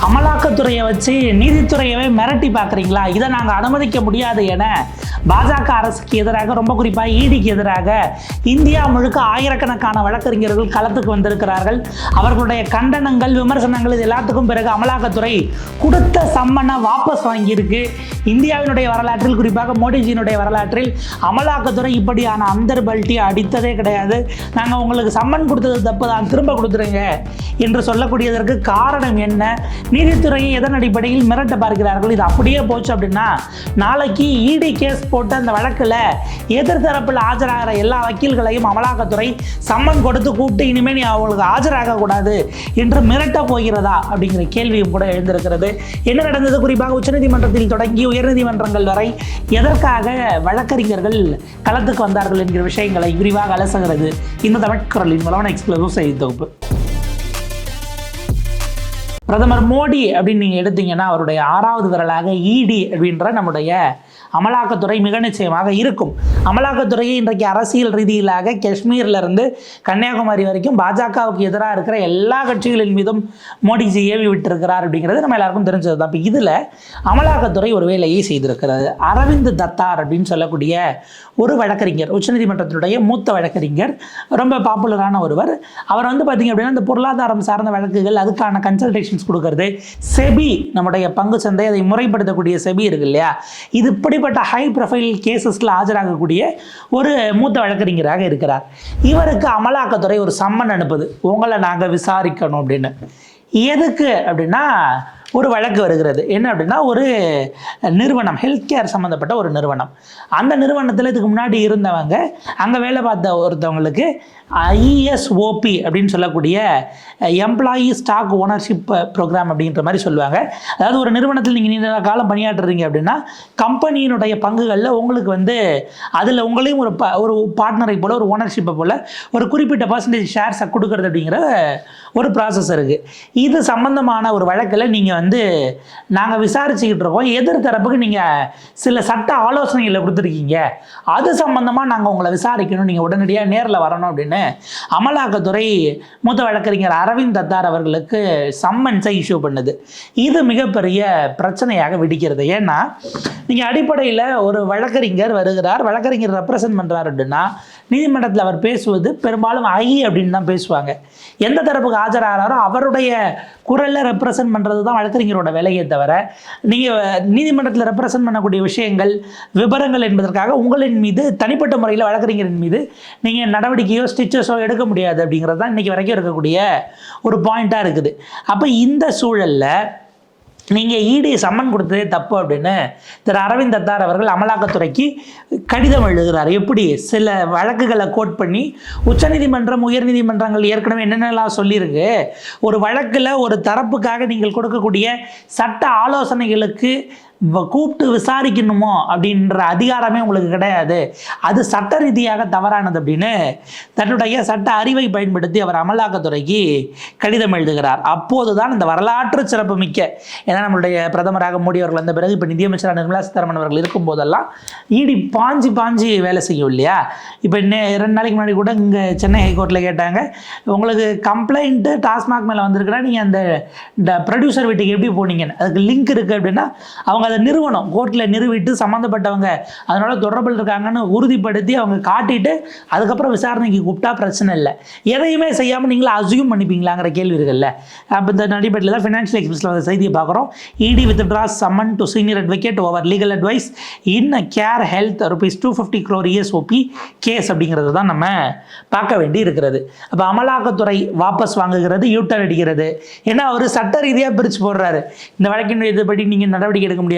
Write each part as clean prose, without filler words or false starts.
அமலாக்கத்துறையை வச்சு நீதித்துறையவே மிரட்டி பார்க்குறீங்களா? இதை நாங்கள் அனுமதிக்க முடியாது என பாஜக அரசுக்கு எதிராக, ரொம்ப குறிப்பாக ஈடிக்கு எதிராக இந்தியா முழுக்க ஆயிரக்கணக்கான வழக்கறிஞர்கள் களத்துக்கு வந்திருக்கிறார்கள். அவர்களுடைய கண்டனங்கள், விமர்சனங்கள் இது எல்லாத்துக்கும் பிறகு அமலாக்கத்துறை கொடுத்த சம்மனை வாபஸ் வாங்கியிருக்கு. இந்தியாவினுடைய வரலாற்றில், குறிப்பாக மோடிஜியினுடைய வரலாற்றில் அமலாக்கத்துறை இப்படியான அந்தர்பல்ட்டி அடித்ததே கிடையாது. நாங்கள் உங்களுக்கு சம்மன் கொடுத்தது தப்பு தான், திரும்ப கொடுத்துருங்க என்று சொல்லக்கூடியதற்கு காரணம் என்ன? நீதித்துறையை எதன் அடிப்படையில் மிரட்ட பார்க்கிறார்கள்? இது அப்படியே போச்சு அப்படின்னா நாளைக்கு இடி கேஸ் போட்டு அந்த வழக்கில் எதிர்த்தரப்பில் ஆஜராகிற எல்லா வக்கீல்களையும் அமலாக்கத்துறை சம்மன் கொடுத்து கூப்பிட்டு இனிமேல் நீ அவங்களுக்கு ஆஜராக கூடாது என்று மிரட்ட போகிறதா அப்படிங்கிற கேள்வியும் கூட எழுந்திருக்கிறது. என்ன நடந்தது? குறிப்பாக உச்சநீதிமன்றத்தில் தொடங்கி உயர்நீதிமன்றங்கள் வரை எதற்காக வழக்கறிஞர்கள் களத்துக்கு வந்தார்கள் என்கிற விஷயங்களை விரிவாக அலசுகிறது இந்த தமிழ்குரலின் மூலமான எக்ஸ்க்ளூசிவ் செய்தி தொகுப்பு. பிரதமர் மோடி அப்படின்னு நீங்கள் எடுத்தீங்கன்னா அவருடைய 6வது விரலாக இடி அப்படின்ற நம்முடைய அமலாக்கத்துறை மிக நிச்சயமாக இருக்கும். அமலாக்கத்துறையை இன்றைக்கு அரசியல் ரீதியிலாக காஷ்மீர்லேருந்து கன்னியாகுமரி வரைக்கும் பாஜகவுக்கு எதிராக இருக்கிற எல்லா கட்சிகளின் மீதும் மோடிஜி ஏவி விட்டிருக்கிறார் அப்படிங்கிறது நம்ம எல்லாருக்கும் தெரிஞ்சது தான். இப்போ இதில் அமலாக்கத்துறை ஒரு வேலையை செய்திருக்கிறது. அரவிந்த் தத்தார் அப்படின்னு சொல்லக்கூடிய ஒரு வழக்கறிஞர், உச்சநீதிமன்றத்தினுடைய மூத்த வழக்கறிஞர், ரொம்ப பாப்புலரான ஒருவர். அவர் வந்து பார்த்திங்க அப்படின்னா இந்த பொருளாதாரம் சார்ந்த வழக்குகள், அதுக்கான கன்சல்டேஷன்ஸ் கொடுக்கறது, செபி நம்முடைய பங்கு சந்தை அதை முறைப்படுத்தக்கூடிய செபி இருக்கு இல்லையா, இது இப்படிப்பட்ட ஹை ப்ரொஃபைல் கேசஸில் ஆஜராகக்கூடிய ஒரு மூத்த வழக்கறிஞராக இருக்கிறார். இவருக்கு அமலாக்கத்துறை ஒரு சம்மன் அனுப்புது, உங்களை நாங்கள் விசாரிக்கணும் அப்படின்னு. எதுக்கு அப்படின்னா ஒரு வழக்கு வருகிறது. என்ன அப்படின்னா ஒரு நிறுவனம், ஹெல்த் கேர் சம்மந்தப்பட்ட ஒரு நிறுவனம். அந்த நிறுவனத்தில் இதுக்கு முன்னாடி இருந்தவங்க, அங்கே வேலை பார்த்த ஒருத்தவங்களுக்கு இஎஸ்ஓபி அப்படின்னு சொல்லக்கூடிய எம்ப்ளாயி ஸ்டாக் ஓனர்ஷிப் ப்ரோக்ராம் அப்படின்ற மாதிரி சொல்லுவாங்க. அதாவது ஒரு நிறுவனத்தில் நீங்கள் நீண்ட காலம் பணியாற்றுறீங்க அப்படின்னா கம்பெனியினுடைய பங்குகளில் உங்களுக்கு வந்து அதில் உங்களையும் ஒரு பார்ட்னரை போல், ஒரு ஓனர்ஷிப்பை போல் ஒரு குறிப்பிட்ட பர்சன்டேஜ் ஷேர்ஸை கொடுக்கறது அப்படிங்கிற ஒரு ப்ராசஸ் இருக்குது. இது சம்பந்தமான ஒரு வழக்கில் நீங்கள் வந்து நாங்கள் விசாரிச்சுக்கிட்டு இருக்கோம், எதிர்த்தரப்புக்கு நீங்கள் சில சட்ட ஆலோசனைகளை கொடுத்துருக்கீங்க, அது சம்பந்தமாக நாங்கள் உங்களை விசாரிக்கணும், நீங்கள் உடனடியாக நேரில் வரணும் அப்படின்னு அமலாக்கத்துறை மூத்த வழக்கறிஞர் அரவிந்த் தத்தார் அவர்களுக்கு சம்மன்ஸை இஷ்யூ பண்ணுது. இது மிகப்பெரிய பிரச்சனையாக வெடிக்கிறது. ஏன்னா நீங்கள் அடிப்படையில் ஒரு வழக்கறிஞர் வருகிறார், வழக்கறிஞர் ரெப்ரசன்ட் பண்ணுறார் அப்படின்னா நீதிமன்றத்தில் அவர் பேசுவது பெரும்பாலும் அப்படின்னு தான் பேசுவாங்க. எந்த தரப்புக்கு ஆஜராகிறாரோ அவருடைய குரலில் ரெப்ரசன்ட் பண்ணுறது தான் வழக்கறிஞரோட வேலையை தவிர, நீங்கள் நீதிமன்றத்தில் ரெப்ரசன்ட் பண்ணக்கூடிய விஷயங்கள், விவரங்கள் என்பதற்காக உங்களின் மீது தனிப்பட்ட முறையில் வழக்கறிஞரின் மீது நீங்கள் நடவடிக்கையோ ஸ்டிச்சஸோ எடுக்க முடியாது அப்படிங்கிறது தான் இன்றைக்கி வரைக்கும் இருக்கக்கூடிய ஒரு பாயிண்ட்டாக இருக்குது. அப்போ இந்த சூழலில் நீங்கள் இடி சம்மன் கொடுத்ததே தப்பு அப்படின்னு திரு அரவிந்த் தத்தார் அவர்கள் அமலாக்கத்துறைக்கு கடிதம் எழுதுகிறார். எப்படி? சில வழக்குகளை கோட் பண்ணி, உச்சநீதிமன்றம், உயர்நீதிமன்றங்கள் ஏற்கனவே என்னென்னலாம் சொல்லியிருக்கு, ஒரு வழக்கில் ஒரு தரப்புக்காக நீங்கள் கொடுக்கக்கூடிய சட்ட ஆலோசனைகளுக்கு கூப்பிட்டு விசாரிக்கணுமோ அப்படின்ற அதிகாரமே உங்களுக்கு கிடையாது, அது சட்ட ரீதியாக தவறானது அப்படின்னு தன்னுடைய சட்ட அறிவை பயன்படுத்தி அவர் அமலாக்கத்துறைக்கு கடிதம் எழுதுகிறார். அப்போது தான் இந்த வரலாற்று சிறப்பு மிக்க, ஏன்னா நம்மளுடைய பிரதமராக மோடி அவர்கள் வந்த பிறகு இப்போ நிதியமைச்சராக நிர்மலா சீதாராமன் அவர்கள் இருக்கும்போதெல்லாம் இடி பாஞ்சு வேலை செய்யும் இல்லையா. இப்போ 2 நாளைக்கு முன்னாடி கூட இங்கே சென்னை ஹைகோர்ட்டில் கேட்டாங்க, உங்களுக்கு கம்ப்ளைண்ட்டு டாஸ்மாக் மேலே வந்திருக்குன்னா நீங்கள் அந்த ப்ரொடியூசர் வீட்டுக்கு எப்படி போனீங்கன்னு, அதுக்கு லிங்க் இருக்குது அப்படின்னா அவங்க அதை நிறுவனம் கோர்ட்டில் நிறுவிட்டு சம்மந்தப்பட்டவங்க அதனால தொடர்பில் இருக்காங்கன்னு உறுதிப்படுத்தி அவங்க காட்டிட்டு அதுக்கப்புறம் விசாரணைக்கு கூப்பிட்டா பிரச்சனை இல்லை. எதையுமே செய்யாமல் நீங்களே அசியூம் பண்ணிப்பீங்களாங்கிற கேள்வி இருக்குல்ல. அப்போ இந்த அடிப்படையில் தான் ஃபினான்ஷியல் எக்ஸ்பிரஸில் அந்த செய்தியை பார்க்குறோம். ED withdraws summon to senior advocate over legal advice in Care Health ₹250 crore ESOP case அப்படிங்கிறது தான் நம்ம பார்க்க வேண்டி இருக்கிறது. அப்போ அமலாக்கத்துறை வாபஸ் வாங்குகிறது, யூட்டர் அடிக்கிறது. ஏன்னா அவர் சட்ட ரீதியாக பிரித்து போடுறாரு, இந்த வழக்கின் இதுபடி நீங்கள் நடவடிக்கை எடுக்க முடியாது,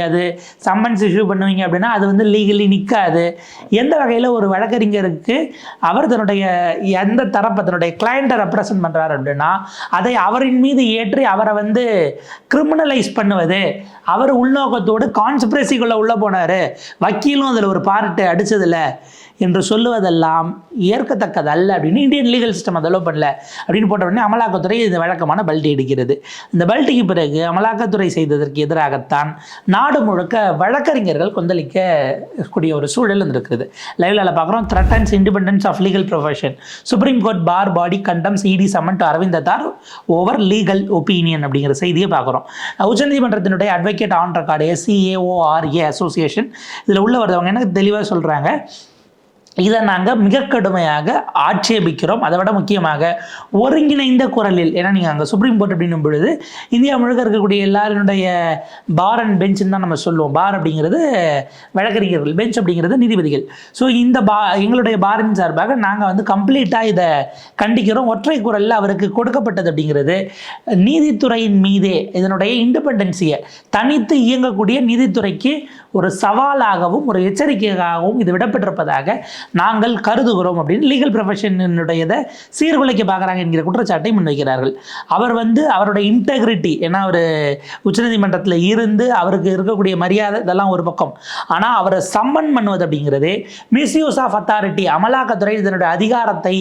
சம்மன்ஸ் இஷ்யூ பண்ணுவீங்க அப்படின்னா அது வந்து லீகலி நிற்காது. எந்த வகையில் ஒரு வழக்கறிஞருக்கு அவர் தன்னுடைய எந்த தரப்பை, தன்னுடைய கிளையண்ட்டை ரெப்ரசன்ட் பண்ணுறாரு அப்படின்னா அதை அவரின் மீது ஏற்றி அவரை வந்து கிரிமினலைஸ் பண்ணுவது, அவர் உள்நோக்கத்தோடு கான்ஸ்பிரசிக்குள்ளே உள்ளே போனார், வக்கீலும் அதில் ஒரு பார்ட்டு அடித்ததில்ல, என்று சொல்லுவதெல்லாம் ஏற்கத்தக்கதல்ல அப்படின்னு இந்தியன் லீகல் சிஸ்டம் அதை அலோவ் பண்ணல அப்படின்னு போட்ட உடனே அமலாக்கத்துறை இந்த வழக்கமான பல்ட்டி அடிக்கிறது. இந்த பல்ட்டிக்கு பிறகு அமலாக்கத்துறை செய்ததற்கு எதிராகத்தான் நாடு முழுக்க வழக்கறிஞர்கள் கொந்தளிக்க கூடிய ஒரு சூழல் இருக்கிறது. லைவ்ல பார்க்குறோம். Threatens independence of legal profession. Supreme Court bar body condemns ED summon to Arvind Datar over legal opinion அப்படிங்கிற செய்தியை பார்க்குறோம். உச்சநீதிமன்றத்தினுடைய advocate on record SCAORA association இதில் உள்ள வருவங்க எனக்கு தெளிவாக சொல்கிறாங்க, இதை நாங்கள் மிக கடுமையாக ஆட்சேபிக்கிறோம். அதை விட முக்கியமாக ஒருங்கிணைந்த குரலில், ஏன்னா நீங்கள் அங்கே சுப்ரீம் கோர்ட் அப்படின்னும் பொழுது இந்தியா முழுக்க இருக்கக்கூடிய எல்லாருடைய பார் அண்ட் பெஞ்சுன்னு தான் நம்ம சொல்லுவோம். பார் அப்படிங்கிறது வழக்கறிஞர்கள், பெஞ்ச் அப்படிங்கிறது நீதிபதிகள். ஸோ இந்த எங்களுடைய பாரின் சார்பாக நாங்கள் கம்ப்ளீட்டாக இதை கண்டிக்கிறோம். ஒற்றை குரலில் அவருக்கு கொடுக்கப்பட்டது அப்படிங்கிறது நீதித்துறையின் மீதே இதனுடைய இண்டிபெண்டன்சியை, தனித்து இயங்கக்கூடிய நீதித்துறைக்கு ஒரு சவாலாகவும் ஒரு எச்சரிக்கையாகவும் இது விடப்பட்டிருப்பதாக நாங்கள் கருதுகிறோம் அப்படின்னு லீகல் ப்ரொஃபஷனுடையதை சீர்குலைக்க பார்க்குறாங்க என்கிற குற்றச்சாட்டை முன்வைக்கிறார்கள். அவர் அவருடைய இன்டெகிரிட்டி, ஏன்னா அவர் உச்சநீதிமன்றத்தில் இருந்து அவருக்கு இருக்கக்கூடிய மரியாதை இதெல்லாம் ஒரு பக்கம், ஆனால் அவரை சம்மன் பண்ணுவது அப்படிங்கிறது மிஸ்யூஸ் ஆஃப் அத்தாரிட்டி, அமலாக்கத்துறை இதனுடைய அதிகாரத்தை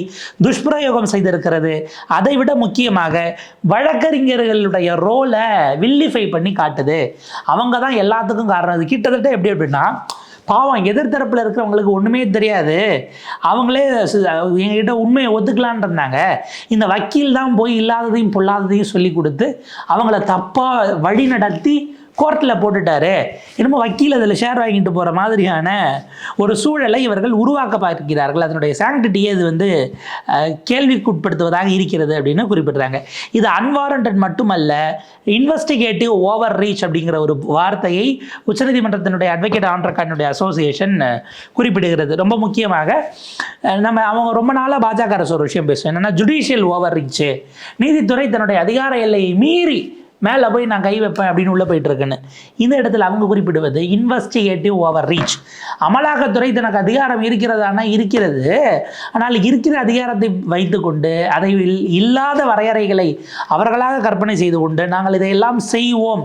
துஷ்பிரயோகம் செய்திருக்கிறது. அதை விட முக்கியமாக வழக்கறிஞர்களுடைய ரோலை வில்லிஃபை பண்ணி காட்டுது. அவங்க தான் எல்லாத்துக்கும் காரணம். அது கிட்டத்தட்ட எப்படி அப்படின்னா, பாவம் எதிர்த்தரப்பில் இருக்கிறவங்களுக்கு ஒன்றுமே தெரியாது, அவங்களே எங்ககிட்ட உண்மையை ஒத்துக்கலான் இருந்தாங்க. இந்த வக்கீல் தான் போய் இல்லாததையும் பொல்லாததையும் சொல்லி கொடுத்து அவங்கள தப்பாக வழி நடத்தி கோர்ட்டில் போட்டுட்டாரு. என்னமோ வக்கீல் அதில் ஷேர் வாங்கிட்டு போகிற மாதிரியான ஒரு சூழலை இவர்கள் உருவாக்க பார்க்கிறார்கள். அதனுடைய சாங்டிட்டியை இது கேள்விக்குட்படுத்துவதாக இருக்கிறது அப்படின்னு குறிப்பிட்றாங்க. இது அன்வாரண்டட் மட்டுமல்ல, இன்வெஸ்டிகேட்டிவ் ஓவர் ரீச் அப்படிங்கிற ஒரு வார்த்தையை உச்சநீதிமன்றத்தினுடைய அட்வொகேட் ஆன் ரெக்கார்டினுடைய அசோசியேஷன் குறிப்பிடுகிறது. ரொம்ப முக்கியமாக அவங்க ரொம்ப நாளாக பாஜக அரசு ஒரு விஷயம் பேசுவோம், என்னென்னா ஜுடிஷியல் ஓவர் ரீச்சு, நீதித்துறை தன்னுடைய அதிகார எல்லையை மீறி மேலே போய் நான் கை வைப்பேன் அப்படின்னு உள்ளே போயிட்டு இருக்குன்னு. இந்த இடத்துல அவங்க குறிப்பிடுவது இன்வெஸ்டிகேட்டிவ் ஓவர் ரீச். அமலாக்கத்துறை தனக்கு அதிகாரம் இருக்கிறதானா இருக்கிறது, ஆனால் இருக்கிற அதிகாரத்தை வைத்துக்கொண்டு அதை இல்லாத வரையறைகளை அவர்களாக கற்பனை செய்து கொண்டு நாங்கள் இதையெல்லாம் செய்வோம்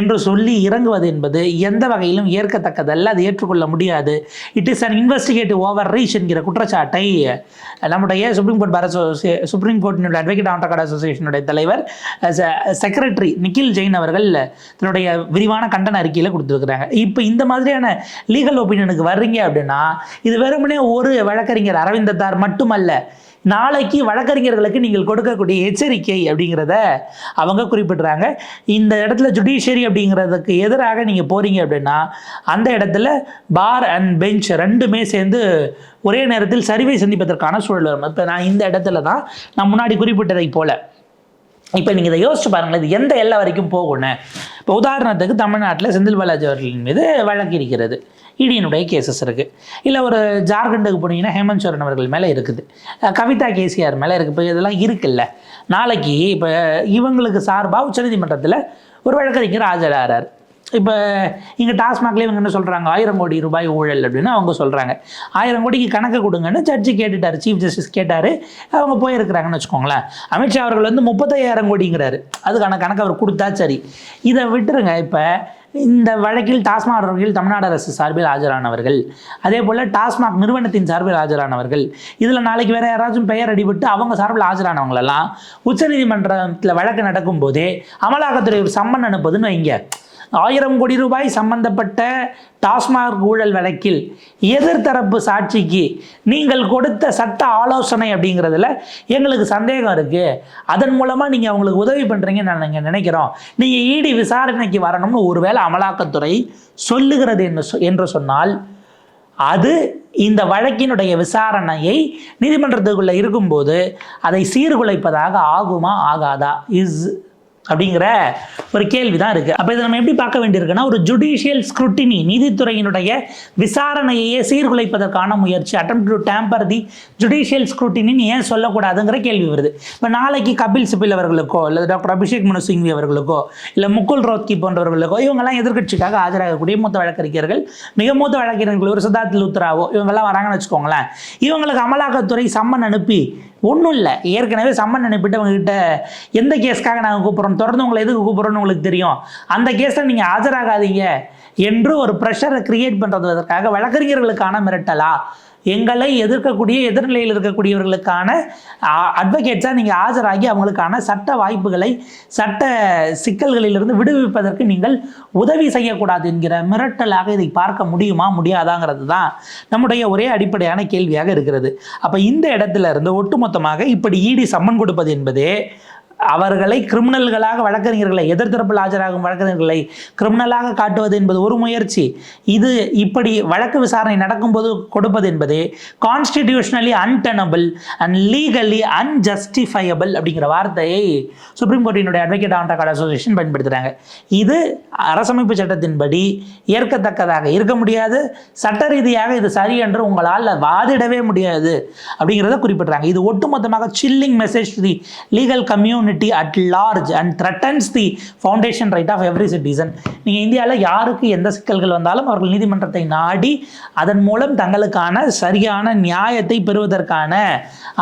என்று சொல்லி இறங்குவது என்பது எந்த வகையிலும் ஏற்கத்தக்கதல்ல, அது ஏற்றுக்கொள்ள முடியாது. It is an investigative over reach என்கிற குற்றச்சாட்டை நம்முடைய சுப்ரீம் கோர்ட்டினுடைய அட்வொகேட் ஆன் ரெக்கார்ட் அசோசியேஷனுடைய தலைவர் செக்ரட்டரி நிக்கில் ஜெயின் அவர்கள் தன்னுடைய விரிவான கண்டன அறிக்கையில் கொடுத்துருக்குறாங்க. இப்போ இந்த மாதிரியான லீகல் ஒப்பீனியனுக்கு வர்றீங்க அப்படின்னா இது வெறுமனே ஒரு வழக்கறிஞர் அரவிந்த் தார் மட்டுமல்ல, நாளைக்கு வழக்கறிஞர்களுக்கு நீங்கள் கொடுக்கக்கூடிய எச்சரிக்கை அப்படிங்கிறத அவங்க குறிப்பிட்றாங்க. இந்த இடத்துல ஜுடிஷியரி அப்படிங்கிறதுக்கு எதிராக நீங்கள் போகிறீங்க அப்படின்னா அந்த இடத்துல பார் அண்ட் பெஞ்ச் ரெண்டுமே சேர்ந்து ஒரே நேரத்தில் சரிவை சந்திப்பதற்கான சூழல் வரும். இப்போ நான் இந்த இடத்துல தான் நான் முன்னாடி குறிப்பிட்டதை போல இப்போ நீங்கள் இதை யோசிச்சு பாருங்களேன், இது எந்த எல்லை வரைக்கும் போகணும். இப்போ உதாரணத்துக்கு தமிழ்நாட்டில் செந்தில் பாலாஜி அவர்களின் மீது வழக்கு இருக்கிறது, இடியினுடைய கேசஸ் இருக்குது. இல்லை ஒரு ஜார்க்கண்டுக்கு போனீங்கன்னா ஹேமந்த் சோரன் அவர்கள் மேலே இருக்குது, கவிதா கேசிஆர் மேலே இருக்குது. இப்போ இதெல்லாம் இருக்குல்ல, நாளைக்கு இப்போ இவங்களுக்கு சார்பாக உச்சநீதிமன்றத்தில் ஒரு வழக்கறிஞர் ஆஜராகிறார். இப்போ இங்கே டாஸ்மாக்லேயே இவங்க என்ன சொல்கிறாங்க, 1000 கோடி ரூபாய் ஊழல் அப்படின்னு அவங்க சொல்கிறாங்க. 1000 கோடிக்கு கணக்கு கொடுங்கன்னு ஜட்ஜி கேட்டுட்டார், சீஃப் ஜஸ்டிஸ் கேட்டார், அவங்க போயிருக்கிறாங்கன்னு வச்சுக்கோங்களேன். அமித்ஷா அவர்கள் 35,000 கோடிங்கிறாரு, அதுக்கான கணக்கு அவர் கொடுத்தா சரி. இதை விட்டுருங்க. இப்போ இந்த வழக்கில் டாஸ்மாக் வழக்கில் தமிழ்நாடு அரசு சார்பில் ஆஜரானவர்கள், அதே போல் டாஸ்மாக் நிறுவனத்தின் சார்பில் ஆஜரானவர்கள், இதில் நாளைக்கு வேறு யாராச்சும் பெயர் அடிபட்டு அவங்க சார்பில் ஆஜரானவங்களெல்லாம் உச்சநீதிமன்றத்தில் வழக்கு நடக்கும்போதே அமலாக்கத்துறை ஒரு சம்மன் அனுப்புதுன்னு வைங்க. 1000 கோடி ரூபாய் சம்பந்தப்பட்ட டாஸ்மாக் ஊழல் வழக்கில் எதிர்த்தரப்பு சாட்சிக்கு நீங்கள் கொடுத்த சட்ட ஆலோசனை அப்படிங்கிறதுல எங்களுக்கு சந்தேகம் இருக்குது, அதன் மூலமாக நீங்கள் அவங்களுக்கு உதவி பண்ணுறீங்கன்னு நாங்கள் நினைக்கிறோம், நீங்கள் இடி விசாரணைக்கு வரணும்னு ஒருவேளை அமலாக்கத்துறை சொல்லுகிறது என்று சொன்னால் அது இந்த வழக்கினுடைய விசாரணையை நீதிமன்றத்துக்குள்ளே இருக்கும்போது அதை சீர்குலைப்பதாக ஆகுமா ஆகாதா அப்படிங்கிற ஒரு கேள்வி தான் இருக்குது. அப்போ இதை நம்ம எப்படி பார்க்க வேண்டியிருக்குன்னா, ஒரு ஜுடிஷியல் ஸ்க்ரூட்டினி, நீதித்துறையினுடைய விசாரணையையே சீர்குலைப்பதற்கான முயற்சி, attempt to tamper the judicial ஸ்க்ரூட்டினின்னு ஏன் சொல்லக்கூடாதுங்கிற கேள்வி வருது. இப்போ நாளைக்கு கபில் சிபில் அவர்களுக்கோ இல்லை டாக்டர் அபிஷேக் மனு சிங்வி அவர்களுக்கோ இல்லை முகுல் ரோத்கி போன்றவர்களுக்கோ இவங்கெல்லாம் எதிர்கட்சிக்காக ஆஜராகக்கூடிய மூத்த வழக்கறிஞர்கள், மிக மூத்த வழக்கறிஞர்கள், ஒரு சித்தார்த் லுத்ராவோ இவங்கெல்லாம் வராங்கன்னு வச்சுக்கோங்களேன். இவங்களுக்கு அமலாக்கத்துறை சம்மன் அனுப்பி ஒன்றும் இல்லை, ஏற்கனவே சம்மன் அனுப்பிட்டு அவங்ககிட்ட எந்த கேஸ்க்காக நாங்கள் கூப்பிட்றோம், தொடர்ந்து உங்களை எதுக்கு கூப்பிட்றோன்னு உங்களுக்கு தெரியும், அந்த கேஸில் நீங்கள் ஆஜராகாதீங்க என்று ஒரு ப்ரெஷரை கிரியேட் பண்ணுறதுக்காக வழக்கறிஞர்களுக்கான மிரட்டலா எங்களை எதிர்க்கக்கூடிய எதிர்நிலையில் இருக்கக்கூடியவர்களுக்கான அட்வொகேட்ஸாக நீங்கள் ஆஜராகி அவங்களுக்கான சட்ட வாய்ப்புகளை சட்ட சிக்கல்களிலிருந்து விடுவிப்பதற்கு நீங்கள் உதவி செய்யக்கூடாது என்கிற மிரட்டலாக இதை பார்க்க முடியுமா முடியாதாங்கிறது தான் நம்முடைய ஒரே அடிப்படையான கேள்வியாக இருக்கிறது. அப்போ இந்த இடத்துல இருந்து ஒட்டுமொத்தமாக இப்படி இடி சம்மன் கொடுப்பது என்பதே அவர்களை கிரிமினல்களாக வழக்கறிஞர்களை எதிர்த்தரப்பில் ஆஜராகும் வழக்கறிஞர்களை கிரிமினலாக காட்டுவது என்பது ஒரு முயற்சி. இது இப்படி வழக்கு விசாரணை நடக்கும்போது கொடுப்பது என்பது கான்ஸ்டிடியூஷனலி அன்டெனபிள் அண்ட் லீகலி அன்ஜஸ்டிஃபையபிள் அப்படிங்கிற வார்த்தையை சுப்ரீம் கோர்ட்டினுடைய அட்வொகேட் ஆண்டர் அசோசியேஷன் பயன்படுத்துகிறாங்க. இது அரசமைப்பு சட்டத்தின்படி ஏற்கத்தக்கதாக இருக்க முடியாது, சட்ட ரீதியாக இது சரி என்று உங்களால் வாதிடவே முடியாது அப்படிங்கிறத குறிப்பிட்றாங்க. இது ஒட்டுமொத்தமாக chilling message to the legal community at large and threatens the foundation right of every citizen. நீங்கள் இந்தியாவில் யாருக்கு எந்த சிக்கல்கள் வந்தாலும் அவர்கள் நீதிமன்றத்தை நாடி அதன் மூலம் தங்களுக்கான சரியான நியாயத்தை பெறுவதற்கான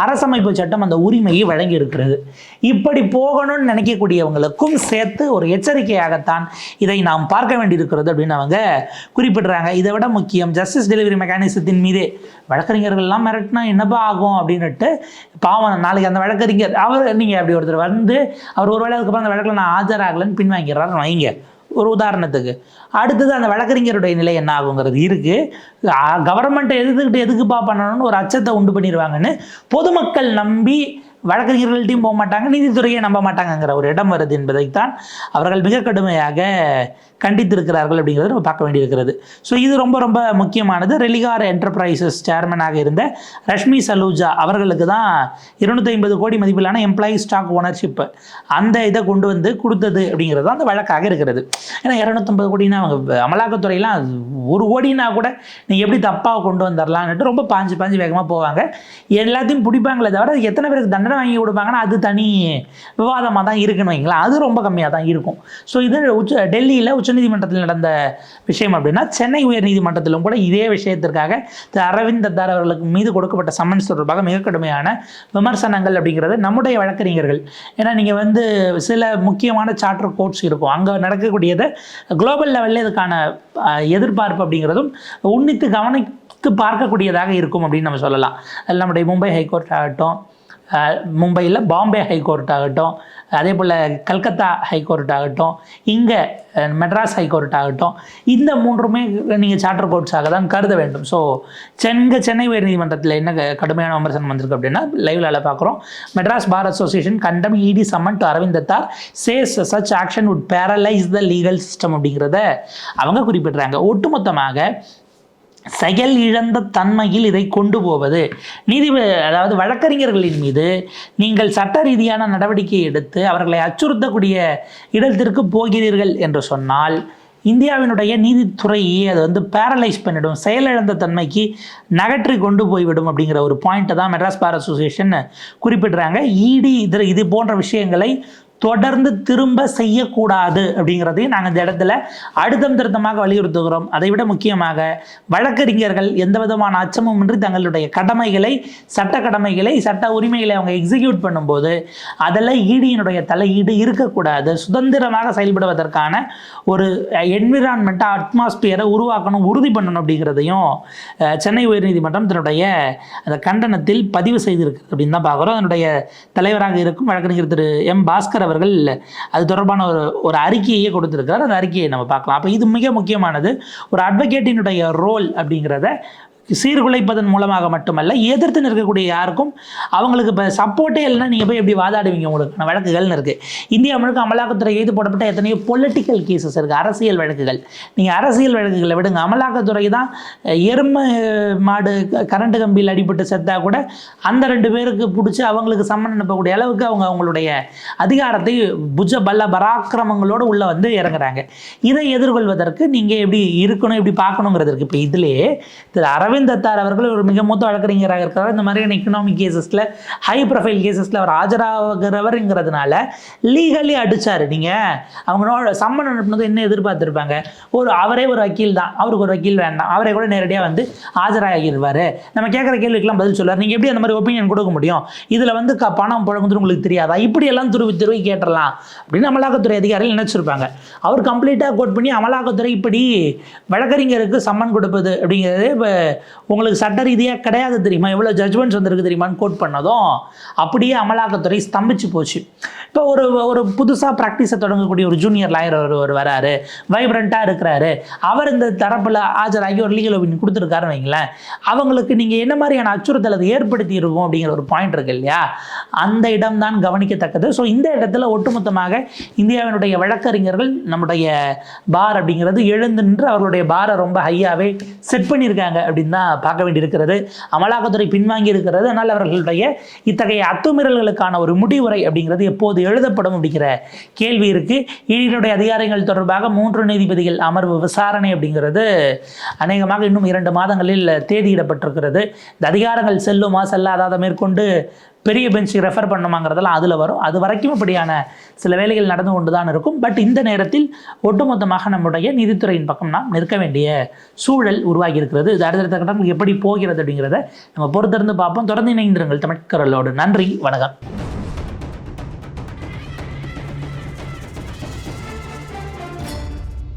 அரசமைப்பு சட்டம் அந்த உரிமையை வழங்கி இருக்கிறது. இப்படி போகணும்னு நினைக்கக்கூடியவங்களுக்கும் சேர்த்து ஒரு எச்சரிக்கையாகத்தான் இதை நாம் பார்க்க வேண்டியிருக்கிறது அப்படின்னு அவங்க குறிப்பிடுறாங்க. இதை விட முக்கியம், ஜஸ்டிஸ் டெலிவரி மெக்கானிசத்தின் மீதே வழக்கறிஞர்கள்லாம் மிரட்டினா என்னப்பா ஆகும் அப்படின்னுட்டு பாவம் நாளைக்கு அந்த வழக்கறிஞர் நீங்கள் அப்படி ஒருத்தர் வந்து அவர் ஒரு வேளை அதுக்கப்புறம் அந்த வழக்கில் நான் ஆஜராகலன்னு பின்வாங்கிறார் வைங்க ஒரு உதாரணத்துக்கு. அடுத்தது அந்த வழக்கறிஞருடைய நிலை என்ன ஆகுங்கிறது இருக்குது. கவர்மெண்ட்டை எதுக்குப்பா பண்ணணும்னு ஒரு அச்சத்தை உண்டு பண்ணிடுவாங்கன்னு பொதுமக்கள் நம்பி வழக்கறிஞர்கள்ட்டையும் போக மாட்டாங்க, நீதித்துறையை நம்ப மாட்டாங்கங்கிற ஒரு இடம் வருது என்பதைத்தான் அவர்கள் மிக கடுமையாக கண்டித்திருக்கிறார்கள் அப்படிங்கிறது நம்ம பார்க்க வேண்டியிருக்கிறது. ஸோ இது ரொம்ப ரொம்ப முக்கியமானது. ரெலிகார் என்டர்பிரைசஸ் சேர்மனாக இருந்த ரஷ்மி சலூஜா அவர்களுக்கு தான் 250 கோடி மதிப்பிலான எம்ப்ளாயி ஸ்டாக் ஓனர்ஷிப் அந்த இதை கொண்டு வந்து கொடுத்தது அப்படிங்கிறது அந்த வழக்காக இருக்கிறது. ஏன்னா 250 கோடினா அவங்க அமலாக்கத்துறையெலாம் 1 கோடினா கூட நீங்கள் எப்படி தப்பாக கொண்டு வந்துடலான்ட்டு ரொம்ப பாஞ்சு வேகமாக போவாங்க. எல்லாத்தையும் பிடிப்பாங்களே தவிர எத்தனை பேருக்கு தண்டனை வாங்கி கொடுப்பாங்கன்னா அது தனி விவாதமாக தான் இருக்குன்னு வைங்களா, அது ரொம்ப கம்மியாக தான் இருக்கும். ஸோ இது டெல்லியில் உச்சநீதிமன்றத்தில் நடந்த விஷயம் அப்படின்னா சென்னை உயர்நீதிமன்றத்திலும் கூட இதே விஷயத்திற்காக அரவிந்த் தத்தார் அவர்களுக்கு மீது கொடுக்கப்பட்ட சம்மன்ஸ் தொடர்பாக மிக கடுமையான விமர்சனங்கள் அப்படிங்கிறது நம்முடைய வழக்கறிஞர்கள். ஏன்னா நீங்கள் வந்து சில முக்கியமான சார்ட்டர் கோர்ட்ஸ் இருக்கும், அங்கே நடக்கக்கூடியதை குளோபல் லெவலில் இதுக்கான எதிர்பார்ப்பு அப்படிங்கிறதும் உன்னித்து கவனித்து பார்க்கக்கூடியதாக இருக்கும் அப்படின்னு நம்ம சொல்லலாம். அதில் நம்முடைய மும்பை ஹைகோர்ட் ஆகட்டும், மும்பையில் பாம்பே ஹைகோர்ட் ஆகட்டும், அதே போல் கல்கத்தா ஹைகோர்ட் ஆகட்டும், இங்கே மெட்ராஸ் ஹைகோர்ட் ஆகட்டும், இந்த 3மே நீங்கள் சார்ட்டர் கோர்ட்ஸாக தான் கருத வேண்டும். ஸோ சென்னை உயர்நீதிமன்றத்தில் என்ன கடுமையான விமர்சனம் வந்திருக்கு அப்படின்னா லைவ்ல பார்க்குறோம். மெட்ராஸ் பார் association condemn ED summon to Arvind Datar says such action would paralyse the legal system அப்படிங்கிறத அவங்க குறிப்பிட்றாங்க. ஒட்டுமொத்தமாக செயல் இழந்த தன்மையில் இதை கொண்டு போவது அதாவது வழக்கறிஞர்களின் மீது நீங்கள் சட்ட ரீதியான நடவடிக்கை எடுத்து அவர்களை அச்சுறுத்தக்கூடிய இடத்திற்கு போகிறீர்கள் என்று சொன்னால் இந்தியாவினுடைய நீதித்துறையை அது வந்து பேரலைஸ் பண்ணிடும், செயலிழந்த தன்மைக்கு நகற்றி கொண்டு போய்விடும் அப்படிங்கிற ஒரு பாயிண்ட்டை தான் மெட்ராஸ் பார் அசோசியேஷன் குறிப்பிடுறாங்க. இடி இது போன்ற விஷயங்களை தொடர்ந்து திரும்ப செய்யக்கூடாது அப்படிங்கிறதையும் நாங்கள் இந்த இடத்துல அழுத்தம் திருத்தமாக வலியுறுத்துகிறோம். அதை விட முக்கியமாக வழக்கறிஞர்கள் எந்த விதமான அச்சமும் இன்றி தங்களுடைய சட்ட கடமைகளை சட்ட உரிமைகளை அவங்க எக்ஸிக்யூட் பண்ணும்போது அதில் ஈடியினுடைய தலையீடு இருக்கக்கூடாது. சுதந்திரமாக செயல்படுவதற்கான ஒரு என்விரான்மெண்ட்டை அட்மாஸ்பியரை உறுதி பண்ணணும் அப்படிங்கிறதையும் சென்னை உயர்நீதிமன்றம் தன்னுடைய அந்த கண்டனத்தில் பதிவு செய்திருக்கு அப்படின்னு தான் பார்க்குறோம். அதனுடைய தலைவராக இருக்கும் வழக்கறிஞர் திரு எம் பாஸ்கர் அவர்கள் அது தொடர்பான ஒரு அறிக்கையை கொடுத்திருக்கிறார். அந்த அறிக்கையை நம்ம பார்க்கலாம். அப்போ இது மிக முக்கியமானது. ஒரு அட்வொகேட்டினுடைய ரோல் அப்படிங்கிறத சீர்குலைப்பதன் மூலமாக மட்டுமல்ல, எதிர்த்து நிற்கக்கூடிய யாருக்கும் அவங்களுக்கு இப்போ சப்போர்ட்டே இல்லைன்னா நீங்கள் போய் எப்படி வாதாடுவீங்க? உங்களுக்கு வழக்குகள்னு இருக்குது. இந்தியா முழுக்க அமலாக்கத்துறை எழுதி போடப்பட்ட எத்தனையோ பொலிட்டிக்கல் கேசஸ் இருக்குது, அரசியல் வழக்குகள். நீங்கள் அரசியல் வழக்குகளை விடுங்க, அமலாக்கத்துறை தான் எருமை மாடு கரண்ட் கம்பியில் அடிபட்டு செத்தா கூட அந்த 2 பேருக்கு பிடிச்சி அவங்களுக்கு சம்மன் அனுப்பக்கூடிய அளவுக்கு அவங்களுடைய அதிகாரத்தை பல்ல பராக்கிரமங்களோடு உள்ளே வந்து இறங்குறாங்க. இதை எதிர்கொள்வதற்கு நீங்கள் எப்படி இருக்கணும், எப்படி பார்க்கணுங்கிறதுக்கு இப்போ இதிலே அரவிந்த் தத்தார் அவர்கள் ஒரு மிக மூத்த வழக்கறிஞராக இருக்கிறார். இந்த மாதிரியான எக்கனாமிக் கேசஸில் ஹை ப்ரொஃபைல் கேசஸில் அவர் ஆஜராகிறவருங்கிறதுனால லீகலி அடித்தார். நீங்கள் அவங்களோட சம்மன் அனுப்புனது என்ன எதிர்பார்த்துருப்பாங்க? அவரே ஒரு வக்கீல் தான், அவருக்கு ஒரு வக்கீல் வேண்டாம், அவரே கூட நேரடியாக வந்து ஆஜராகிடுவார், நம்ம கேட்குற கேள்விக்கெல்லாம் பதில் சொல்லுவார். நீங்கள் எப்படி அந்த மாதிரி ஒப்பீனியன் கொடுக்க முடியும்? இதில் வந்து பணம் புழங்குது உங்களுக்கு தெரியாதா? இப்படியெல்லாம் துருவி கேட்டுடலாம் அப்படின்னு அமலாக்கத்துறை அதிகாரிகள் நினச்சிருப்பாங்க. அவர் கம்ப்ளீட்டாக கோட் பண்ணி அமலாக்கத்துறை இப்படி வழக்கறிஞருக்கு சம்மன் கொடுப்பது அப்படிங்கிறது இப்போ உங்களுக்கு சட்ட ரீதியாக கிடையாது தெரியுமா, எவ்வளோ ஜட்ஜ்மெண்ட்ஸ் வந்திருக்கு தெரியுமான்னு கோட் பண்ணதும் அப்படியே அமலாக்கத்துறை ஸ்தம்பிச்சு போச்சு. இப்போ ஒரு புதுசாக ப்ராக்டிஸை தொடங்கக்கூடிய ஒரு ஜூனியர் லாயர் ஒரு வராரு, வைப்ரண்ட்டாக இருக்கிறாரு, அவர் இந்த தரப்பில் ஆஜராகி ஒரு லீகல் ஒப்பீனியன் கொடுத்துருக்காருன்னு வைங்களேன், அவங்களுக்கு நீங்கள் என்ன மாதிரியான அச்சுறுத்தல் அதை ஏற்படுத்தி இருக்கும் அப்படிங்கிற ஒரு பாயிண்ட் இருக்கு இல்லையா, அந்த இடம் தான் கவனிக்கத்தக்கது. ஸோ இந்த இடத்துல ஒட்டுமொத்தமாக இந்தியாவினுடைய வழக்கறிஞர்கள் நம்முடைய பார் அப்படிங்கிறது எழுந்து நின்று அவர்களுடைய பாரை ரொம்ப ஹையாகவே செட் பண்ணியிருக்காங்க அப்படின்னு தான் பார்க்க வேண்டியிருக்கிறது. அமலாக்கத்துறை பின்வாங்கி இருக்கிறது. அதனால் அவர்களுடைய இத்தகைய அத்துமீறல்களுக்கான ஒரு முடிவுரை அப்படிங்கிறது எப்போது எழுதப்படும் அப்படிங்கிற கேள்வி இருக்குது. ஈடியினுடைய அதிகாரங்கள் தொடர்பாக 3 நீதிபதிகள் அமர்வு விசாரணை அப்படிங்கிறது அநேகமாக இன்னும் 2 மாதங்களில் தேதியிடப்பட்டிருக்கிறது. இந்த அதிகாரங்கள் செல்லுமா செல்லாத மேற்கொண்டு பெரிய பெஞ்சுக்கு ரெஃபர் பண்ணுமாங்கிறதெல்லாம் அதில் வரும். அது வரைக்கும் இப்படியான சில வேலைகள் நடந்து கொண்டு தான் இருக்கும். பட் இந்த நேரத்தில் ஒட்டுமொத்தமாக நம்முடைய நீதித்துறையின் பக்கம் நாம் நிற்க வேண்டிய சூழல் உருவாகி இருக்கிறது. இது அடுத்தடுத்த கட்டங்கள் எப்படி போகிறது அப்படிங்கிறத நம்ம பொறுத்திருந்து பார்ப்போம். தொடர்ந்து இணைந்திருங்கள் தமிழ்குரலோடு. நன்றி, வணக்கம்.